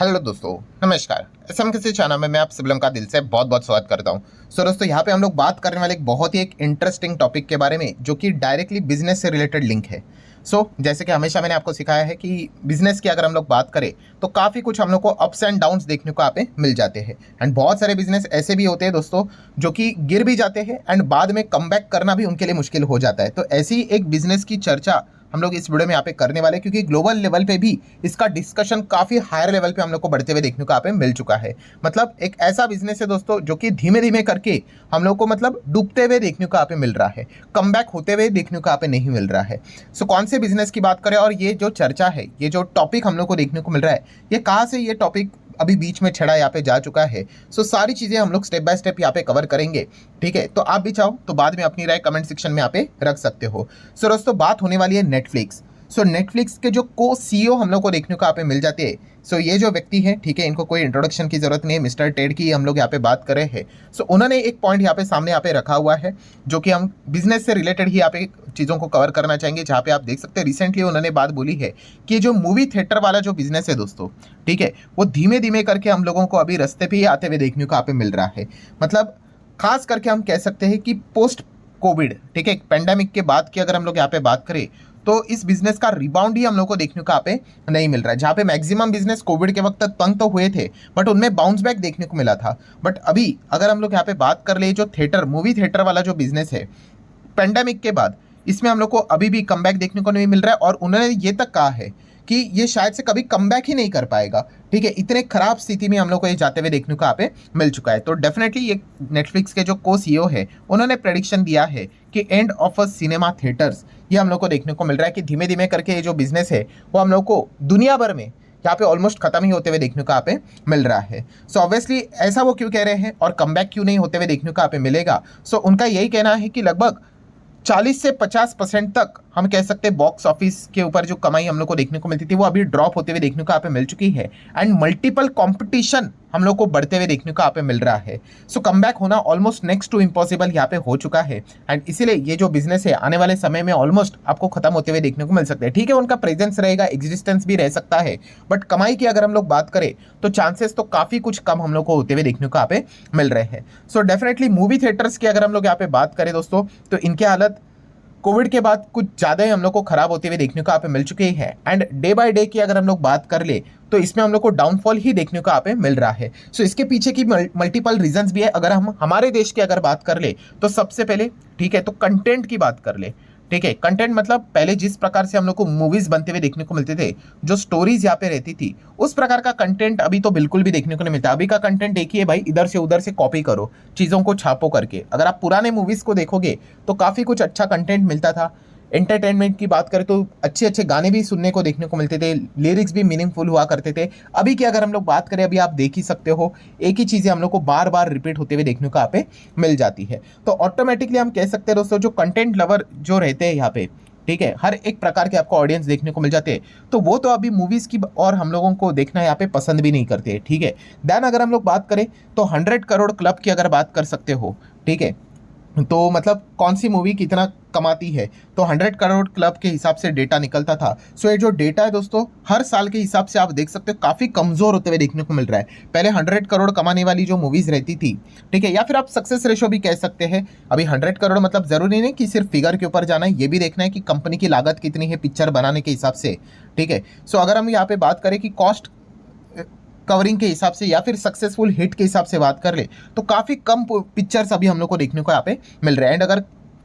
Hello दोस्तों, नमस्कार। SM किसी चैनल में मैं आप सभी लोगों का दिल से बहुत बहुत स्वागत करता हूं। सो दोस्तों, यहाँ पे हम लोग बात करने वाले एक बहुत ही इंटरेस्टिंग टॉपिक के बारे में जो कि डायरेक्टली बिजनेस से रिलेटेड लिंक है। जैसे कि हमेशा मैंने आपको सिखाया है कि बिजनेस की अगर हम लोग बात करें तो काफ़ी कुछ हम लोग को अप्स एंड डाउन्स देखने को यहाँ पे मिल जाते हैं। एंड बहुत सारे बिजनेस ऐसे भी होते हैं दोस्तों जो कि गिर भी जाते हैं एंड बाद में कमबैक करना भी उनके लिए मुश्किल हो जाता है। तो ऐसी एक बिजनेस की चर्चा हम लोग इस वीडियो में यहाँ पे करने वाले हैं, क्योंकि ग्लोबल लेवल पे भी इसका डिस्कशन काफ़ी हायर लेवल पे हम लोग को बढ़ते हुए देखने को यहाँ पे मिल चुका है। मतलब एक ऐसा बिजनेस है दोस्तों जो कि धीमे धीमे करके हम लोग को मतलब डूबते हुए देखने को यहाँ पे मिल रहा है, कमबैक होते हुए देखने को यहाँ पे नहीं मिल रहा है। कौन से बिजनेस की बात करें और ये जो चर्चा है, ये जो टॉपिक हम लोग को देखने को मिल रहा है, ये कहाँ से ये टॉपिक अभी बीच में छड़ा यहाँ पे जा चुका है। सारी चीज़ें हम लोग स्टेप बाय स्टेप यहाँ पे कवर करेंगे। ठीक है, तो आप भी चाहो तो बाद में अपनी राय कमेंट सेक्शन में यहाँ पे रख सकते हो। दोस्तों, बात होने वाली है नेटफ्लिक्स। नेटफ्लिक्स के जो को सीईओ हम लोग को देखने को यहाँ पे मिल जाते हैं। ये जो व्यक्ति है, ठीक है, इनको कोई इंट्रोडक्शन की जरूरत नहीं है, मिस्टर टेड की हम लोग यहाँ पे बात कर रहे हैं। उन्होंने एक पॉइंट यहाँ पे सामने यहाँ पे रखा हुआ है जो कि हम बिजनेस से रिलेटेड ही यहाँ पे चीज़ों को कवर करना चाहेंगे। जहाँ पे आप देख सकते हैं रिसेंटली उन्होंने बात बोली है कि जो मूवी थिएटर वाला जो बिजनेस है दोस्तों, ठीक है, वो धीमे धीमे करके हम लोगों को अभी रास्ते पे ही आते हुए देखने को यहाँ पे मिल रहा है। मतलब खास करके हम कह सकते हैं कि पोस्ट कोविड, ठीक है, पेंडेमिक के बाद की अगर हम लोग यहाँ पे बात करें तो इस बिजनेस का रिबाउंड ही हम लोग को देखने को यहाँ पे नहीं मिल रहा है। जहाँ पे मैक्सिमम बिजनेस कोविड के वक्त तक तंग तो हुए थे बट उनमें बाउंस बैक देखने को मिला था। बट अभी अगर हम लोग यहाँ पे बात कर ले, जो थिएटर मूवी थिएटर वाला जो बिजनेस है पेंडेमिक के बाद, इसमें हम लोग को अभी भी कमबैक देखने को नहीं मिल रहा है। और उन्होंने ये तक कहा है कि ये शायद से कभी कमबैक ही नहीं कर पाएगा। ठीक है, इतने खराब स्थिति में हम लोग को ये जाते हुए देखने को यहाँ पे मिल चुका है। तो डेफिनेटली ये नेटफ्लिक्स के जो को सीईओ है, उन्होंने प्रेडिक्शन दिया है कि end of a cinema theatres ये हम लोग को देखने को मिल रहा है कि धीमे धीमे करके ये जो बिजनेस है वो हम लोग को दुनिया भर में यहाँ पे ऑलमोस्ट खत्म ही होते हुए देखने को यहाँ पे मिल रहा है। ऑब्वियसली ऐसा वो क्यों कह रहे हैं और कमबैक क्यों नहीं होते हुए देखने को यहाँ पे मिलेगा। उनका यही कहना है कि लगभग 40 से 50% तक हम कह सकते हैं बॉक्स ऑफिस के ऊपर जो कमाई हम लोग को देखने को मिलती थी वो अभी ड्रॉप होते हुए देखने को यहाँ पे मिल चुकी है। एंड मल्टीपल कंपटीशन हम लोग को बढ़ते हुए देखने को यहाँ पे मिल रहा है। कमबैक होना ऑलमोस्ट नेक्स्ट टू इम्पॉसिबल यहाँ पे हो चुका है। एंड इसीलिए ये जो बिजनेस है आने वाले समय में ऑलमोस्ट आपको खत्म होते हुए देखने को मिल सकते हैं। ठीक है, उनका प्रेजेंस रहेगा, एग्जिस्टेंस भी रह सकता है, बट कमाई की अगर हम लोग बात करें तो चांसेस तो काफ़ी कुछ कम हम लोग को होते हुए देखने को यहाँ पे मिल रहे हैं। डेफिनेटली मूवी थिएटर्स की अगर हम लोग यहाँ पे बात करें दोस्तों, तो इनकी हालत कोविड के बाद कुछ ज़्यादा ही हम लोग को खराब होते हुए देखने को यहाँ पे मिल चुके हैं। एंड डे बाय डे की अगर हम लोग बात कर ले तो इसमें हम लोग को डाउनफॉल ही देखने को यहाँ पे मिल रहा है। इसके पीछे की मल्टीपल रीजंस भी है। अगर हम हमारे देश की अगर बात कर ले तो सबसे पहले, ठीक है, तो कंटेंट की बात कर ले। ठीक है, कंटेंट मतलब पहले जिस प्रकार से हम लोग को मूवीज बनते हुए देखने को मिलते थे, जो स्टोरीज यहाँ पे रहती थी, उस प्रकार का कंटेंट अभी तो बिल्कुल भी देखने को नहीं मिलता। अभी का कंटेंट एक ही है भाई, इधर से उधर से कॉपी करो, चीज़ों को छापो करके। अगर आप पुराने मूवीज को देखोगे तो काफ़ी कुछ अच्छा कंटेंट मिलता था। एंटरटेनमेंट की बात करें तो अच्छे अच्छे गाने भी सुनने को देखने को मिलते थे, लिरिक्स भी मीनिंगफुल हुआ करते थे। अभी की अगर हम लोग बात करें, अभी आप देख ही सकते हो, एक ही चीज़ें हम लोग को बार बार रिपीट होते हुए देखने को यहाँ पे मिल जाती है। तो ऑटोमेटिकली हम कह सकते हैं दोस्तों, जो कंटेंट लवर जो रहते हैं यहाँ पे, ठीक है, हर एक प्रकार के आपको ऑडियंस देखने को मिल जाते हैं, तो वो तो अभी मूवीज़ की और हम लोगों को देखना यहाँ पे पसंद भी नहीं करते हैं। ठीक है, देन अगर हम लोग बात करें तो 100 करोड़ क्लब की अगर बात कर सकते हो, ठीक है, तो मतलब कौन सी मूवी कितना कमाती है, तो 100 करोड़ क्लब के हिसाब से डेटा निकलता था। ये जो डेटा है दोस्तों, हर साल के हिसाब से आप देख सकते हो काफ़ी कमज़ोर होते हुए देखने को मिल रहा है। पहले 100 करोड़ कमाने वाली जो मूवीज़ रहती थी, ठीक है, या फिर आप सक्सेस रेशो भी कह सकते हैं। अभी 100 करोड़ मतलब ज़रूरी नहीं कि सिर्फ फिगर के ऊपर जाना है, ये भी देखना है कि कंपनी की लागत कितनी है पिक्चर बनाने के हिसाब से। ठीक है, अगर हम यहाँ पे बात करें कि कॉस्ट कवरिंग के हिसाब से या फिर सक्सेसफुल हिट के हिसाब से बात कर ले, तो काफ़ी कम पिक्चर्स अभी हम लोग को देखने को यहाँ पे मिल रहे हैं। एंड अगर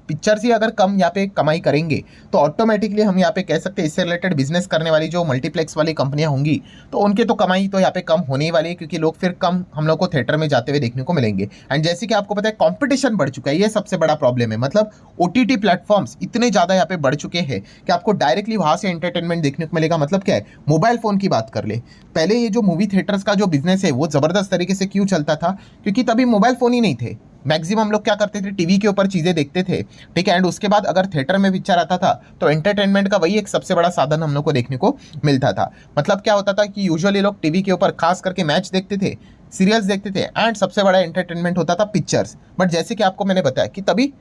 पिक्चर्स ही अगर कम यहाँ पे कमाई करेंगे तो ऑटोमेटिकली हम यहाँ पे कह सकते हैं इससे रिलेटेड बिजनेस करने वाली जो मल्टीप्लेक्स वाली कंपनियां होंगी तो उनके तो कमाई तो यहाँ पे कम होने ही वाली है, क्योंकि लोग फिर कम हम लोग को थिएटर में जाते हुए देखने को मिलेंगे। एंड जैसे कि आपको पता है कंपटीशन बढ़ चुका है, ये सबसे बड़ा प्रॉब्लम है। मतलब ओटीटी प्लेटफॉर्म्स इतने ज़्यादा यहाँ पे बढ़ चुके हैं कि आपको डायरेक्टली वहाँ से एंटरटेनमेंट देखने को मिलेगा। मतलब क्या है, मोबाइल फ़ोन की बात कर ले, पहले ये जो मूवी थिएटर्स का जो बिजनेस है वो ज़बरदस्त तरीके से क्यों चलता था, क्योंकि तभी मोबाइल फ़ोन ही नहीं थे। मैक्सिमम हम लोग क्या करते थे, टीवी के ऊपर चीज़ें देखते थे। ठीक है, एंड उसके बाद अगर थिएटर में पिक्चर आता था तो एंटरटेनमेंट का वही एक सबसे बड़ा साधन हम लोग को देखने को मिलता था। मतलब क्या होता था कि यूजुअली लोग टीवी के ऊपर खास करके मैच देखते थे, सीरियल्स देखते थे, एंड सबसे बड़ा एंटरटेनमेंट होता था पिक्चर्स। बट जैसे कि आपको मैंने बताया कि तभी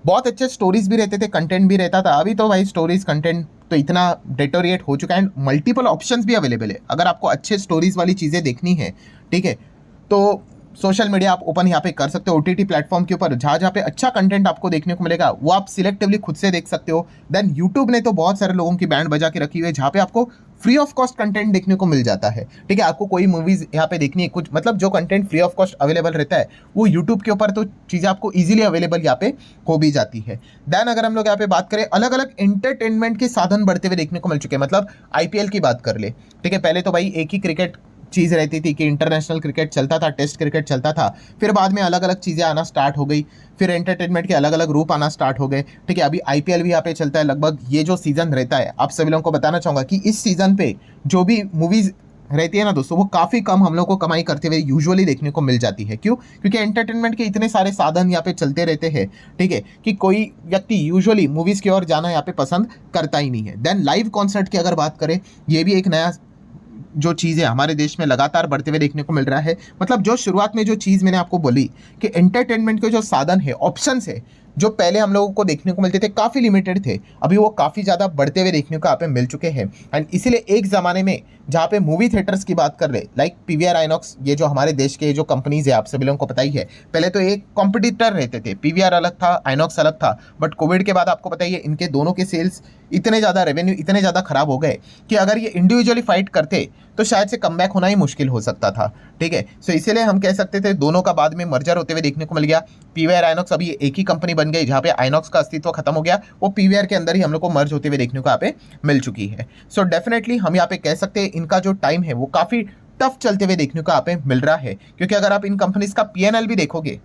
बहुत अच्छे स्टोरीज भी रहते थे, कंटेंट भी रहता था। अभी तो भाई स्टोरीज कंटेंट तो इतना डेटोरिएट हो चुका है एंड मल्टीपल ऑप्शंस भी अवेलेबल है। अगर आपको अच्छे स्टोरीज वाली चीज़ें देखनी है, ठीक है, तो सोशल मीडिया आप ओपन यहाँ पे कर सकते हो, ओटीटी प्लेटफॉर्म के ऊपर जहाँ जहाँ पे अच्छा कंटेंट आपको देखने को मिलेगा वो आप सिलेक्टिवली खुद से देख सकते हो। देन यूट्यूब ने तो बहुत सारे लोगों की बैंड बजा के रखी हुई है जहाँ पे आपको फ्री ऑफ कॉस्ट कंटेंट देखने को मिल जाता है। ठीक है, आपको कोई मूवीज यहाँ पे देखनी है, कुछ मतलब जो content free of cost available रहता है वो यूट्यूब के ऊपर तो चीज़ें आपको ईजिली अवेलेबल यहाँ पे हो भी जाती है। देन अगर हम लोग यहाँ पे बात करें, अलग अलग एंटरटेनमेंट के साधन बढ़ते हुए देखने को मिल चुके हैं। मतलब आईपीएल की बात कर ले, ठीक है, पहले तो भाई एक ही क्रिकेट चीज़ रहती थी कि इंटरनेशनल क्रिकेट चलता था, टेस्ट क्रिकेट चलता था, फिर बाद में अलग अलग चीज़ें आना स्टार्ट हो गई, फिर एंटरटेनमेंट के अलग अलग रूप आना स्टार्ट हो गए। ठीक है, अभी आईपीएल भी यहाँ पे चलता है लगभग। ये जो सीज़न रहता है, आप सभी लोगों को बताना चाहूँगा कि इस सीज़न पे जो भी मूवीज़ रहती है ना दोस्तों, वो काफ़ी कम हम लोग को कमाई करते हुए यूजुअली देखने को मिल जाती है। क्यों? क्योंकि एंटरटेनमेंट के इतने सारे साधन यहाँ पे चलते रहते हैं, ठीक है, कि कोई व्यक्ति यूजुअली मूवीज़ की ओर जाना यहाँ पे पसंद करता ही नहीं है। देन लाइव कॉन्सर्ट की अगर बात करें, ये भी एक नया जो चीज़ है हमारे देश में लगातार बढ़ते हुए देखने को मिल रहा है। मतलब जो शुरुआत में जो चीज़ मैंने आपको बोली कि एंटरटेनमेंट के जो साधन है, ऑप्शंस है, जो पहले हम लोगों को देखने को मिलते थे काफ़ी लिमिटेड थे, अभी वो काफ़ी ज़्यादा बढ़ते हुए देखने को यहाँ पे मिल चुके हैं। एंड इसीलिए एक ज़माने में जहाँ पे मूवी थिएटर्स की बात कर ले, लाइक पीवीआर आइनॉक्स, ये जो हमारे देश के जो कंपनीज है आप सभी लोगों को पता ही है, पहले तो एक कॉम्पिटिटर रहते थे, पीवीआर अलग था, आइनॉक्स अलग था। बट कोविड के बाद आपको पता ही है इनके दोनों के सेल्स इतने ज़्यादा, रेवेन्यू इतने ज़्यादा खराब हो गए कि अगर ये इंडिविजुअली फाइट करते तो शायद से कमबैक होना ही मुश्किल हो सकता था। ठीक है, सो इसीलिए हम कह सकते थे दोनों का बाद में मर्जर होते हुए देखने को मिल गया। पीवीआर आइनॉक्स अभी एक ही कंपनी बन गई, जहाँ पे आइनॉक्स का अस्तित्व खत्म हो गया, वो पीवीआर के अंदर ही हम लोग को मर्ज होते हुए देखने को यहाँ पे मिल चुकी है। सो डेफिनेटली हम यहाँ पे कह सकते हैं इनका जो टाइम है वो काफ़ी टफ चलते हुए देखने को यहाँ पे मिल रहा है। क्योंकि अगर आप इन कंपनीज का पीएनएल भी देखोगे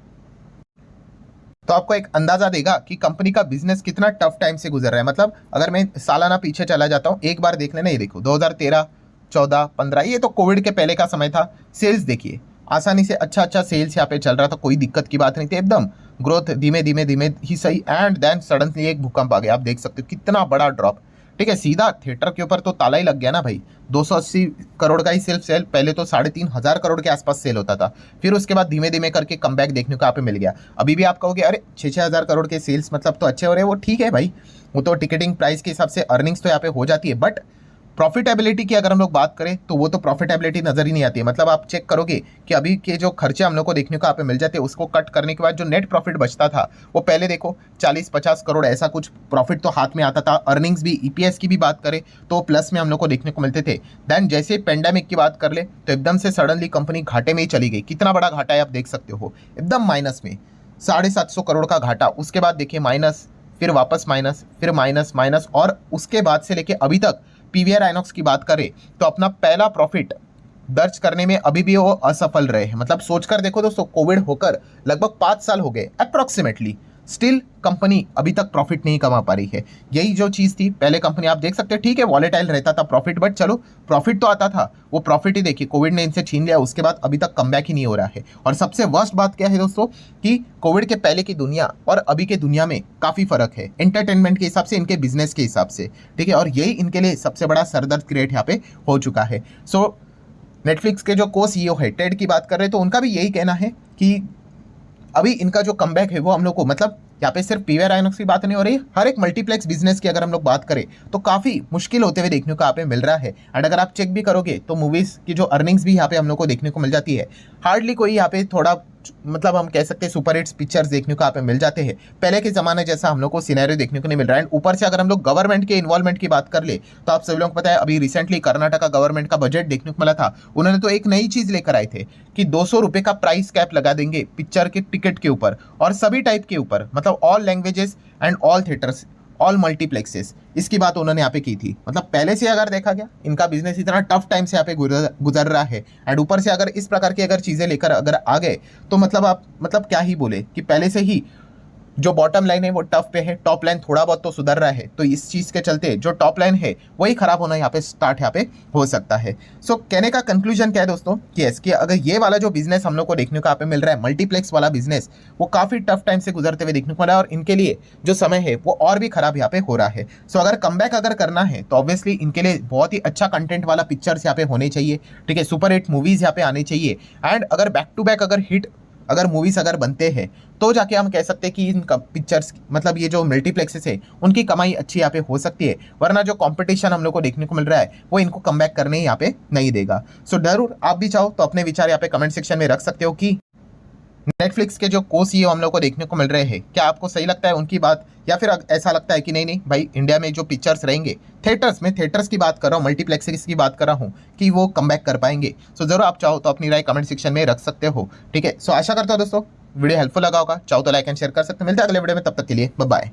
तो आपको एक अंदाजा देगा कि कंपनी का बिजनेस कितना टफ टाइम से गुजर रहा है। मतलब अगर मैं सालाना पीछे चला जाता हूँ, एक बार देख लेना, ये देखो 2013, 14, 15, ये तो कोविड के पहले का समय था। सेल्स देखिए, आसानी से अच्छा सेल्स यहाँ पे चल रहा था, कोई दिक्कत की बात नहीं थी, एकदम ग्रोथ धीमे धीमे धीमे ही सही। एंड देन सडनली एक भूकंप आ गया, आप देख सकते हो कितना बड़ा ड्रॉप। ठीक है, सीधा थिएटर के ऊपर तो ताला ही लग गया ना भाई। 280 करोड़ का ही सिर्फ सेल, पहले तो 3,500 करोड़ के आसपास सेल होता था, फिर उसके बाद धीमे धीमे करके कमबैक देखने को यहाँ पे मिल गया। अभी भी आप कहोगे अरे 6,000 करोड़ के सेल्स मतलब तो अच्छे हो रहे हैं, वो ठीक है भाई, वो तो टिकटिंग प्राइस के हिसाब से अर्निंग्स तो यहाँ पे हो जाती है। बट प्रॉफिटेबिलिटी की अगर हम लोग बात करें तो वो तो प्रॉफिटेबिलिटी नजर ही नहीं आती है। मतलब आप चेक करोगे कि अभी के जो खर्चे हम लोग को देखने को यहाँ पे मिल जाते हैं, उसको कट करने के बाद जो नेट प्रॉफिट बचता था वो पहले देखो 40-50 करोड़ ऐसा कुछ प्रॉफिट तो हाथ में आता था। अर्निंग्स भी, ईपीएस की भी बात करें तो प्लस में हम लोग को देखने को मिलते थे। देन जैसे पेंडेमिक की बात कर ले तो एकदम से सडनली कंपनी घाटे में ही चली गई। कितना बड़ा घाटा है आप देख सकते हो, एकदम माइनस में, 750 करोड़ का घाटा। उसके बाद देखिए माइनस, फिर वापस माइनस, फिर माइनस माइनस, और उसके बाद से लेके अभी तक पीवीआर आइनॉक्स की बात करें तो अपना पहला प्रॉफिट दर्ज करने में अभी भी वो असफल रहे हैं। मतलब सोचकर देखो दोस्तों, कोविड होकर लगभग 5 साल हो गए अप्रोक्सीमेटली, स्टिल कंपनी अभी तक प्रॉफिट नहीं कमा पा रही है। यही जो चीज़ थी पहले, कंपनी आप देख सकते हैं, ठीक है वॉलेटाइल रहता था प्रॉफिट, बट चलो प्रॉफिट तो आता था। वो प्रॉफिट ही देखिए कोविड ने इनसे छीन लिया, उसके बाद अभी तक कमबैक ही नहीं हो रहा है। और सबसे वर्स्ट बात क्या है दोस्तों कि कोविड के पहले की दुनिया और अभी के दुनिया में काफ़ी फर्क है, एंटरटेनमेंट के हिसाब से, इनके बिजनेस के हिसाब से। ठीक है, और यही इनके लिए सबसे बड़ा सरदर्द क्रिएट यहाँ पे हो चुका है। सो नेटफ्लिक्स के जो को सीईओ है, टेड की बात कर रहे हैं, तो उनका भी यही कहना है कि अभी इनका जो कमबैक है वो हम लोग को, मतलब यहाँ पे सिर्फ पीवीआर आइनॉक्स की बात नहीं हो रही, हर एक मल्टीप्लेक्स बिजनेस की अगर हम लोग बात करें तो काफ़ी मुश्किल होते हुए देखने को यहाँ पे मिल रहा है। एंड अगर आप चेक भी करोगे तो मूवीज़ की जो अर्निंग्स भी यहाँ पे हम लोग को देखने को मिल जाती है। हार्डली कोई यहाँ पे थोड़ा, मतलब हम कह सकते हैं सुपर हिट्स पिक्चर्स देखने को यहाँ पे मिल जाते हैं। पहले के ज़माने जैसा हम लोग को सिनेरियो देखने को नहीं मिल रहा है। ऊपर से अगर हम लोग गवर्नमेंट के इन्वॉल्वमेंट की बात कर ले तो आप सभी लोगों को पता है अभी रिसेंटली कर्नाटका गवर्नमेंट का बजट देखने को मिला था। उन्होंने तो एक नई चीज़ लेकर आए थे कि 200 रुपये का प्राइस कैप लगा देंगे पिक्चर के टिकट के ऊपर, और सभी टाइप के ऊपर, मतलब all languages and all theatres, all multiplexes. इसकी बात उन्होंने यहाँ पे की थी। मतलब पहले से अगर देखा गया इनका बिजनेस इतना टफ टाइम से यहाँ पे गुजर रहा है, एंड ऊपर से अगर इस प्रकार की अगर चीज़ें लेकर अगर आ गए तो मतलब आप, मतलब क्या ही बोले कि पहले से ही जो बॉटम लाइन है वो टफ पे है, टॉप लाइन थोड़ा बहुत तो सुधर रहा है, तो इस चीज़ के चलते जो टॉप लाइन है वही खराब होना यहाँ पे स्टार्ट यहाँ पे हो सकता है। सो कहने का कंक्लूजन क्या है दोस्तों कि यस, कि अगर ये वाला जो बिजनेस हम लोग को देखने को यहाँ पे मिल रहा है, मल्टीप्लेक्स वाला बिजनेस, वो काफ़ी टफ टाइम से गुजरते हुए देखने को मिल रहा है, और इनके लिए जो समय है वो और भी खराब यहाँ पे हो रहा है। सो अगर कमबैक अगर करना है तो ऑब्वियसली इनके लिए बहुत ही अच्छा कंटेंट वाला पिक्चर्स यहाँ पे होने चाहिए। ठीक है, सुपर हिट मूवीज़ यहाँ पे आने चाहिए, एंड अगर बैक टू बैक अगर हिट अगर मूवीज़ अगर बनते हैं तो जाके हम कह सकते हैं कि इन पिक्चर्स मतलब ये जो मल्टीप्लेक्सेस है उनकी कमाई अच्छी यहाँ पे हो सकती है, वरना जो कंपटीशन हम लोग को देखने को मिल रहा है वो इनको कम बैक करने यहाँ पे नहीं देगा। सो जरूर आप भी चाहो तो अपने विचार यहाँ पे कमेंट सेक्शन में रख सकते हो कि नेटफ्लिक्स के जो को सीईओ हम लोग को देखने को मिल रहे हैं, क्या आपको सही लगता है उनकी बात, या फिर ऐसा लगता है कि नहीं नहीं भाई इंडिया में जो पिक्चर्स रहेंगे थिएटर्स की बात कर रहा हूँ, मल्टीप्लेक्सेस की बात कर रहा हूँ कि वो कम बैक कर पाएंगे। सो जरूर आप चाहो तो अपनी राय कमेंट सेक्शन में रख सकते हो। ठीक है, सो आशा करता हूँ दोस्तों वीडियो हेल्पफुल लगा होगा, चाहो तो लाइक एंड शेयर कर सकते हैं। मिलते हैं अगले वीडियो में, तब तक के लिए बाय बाय।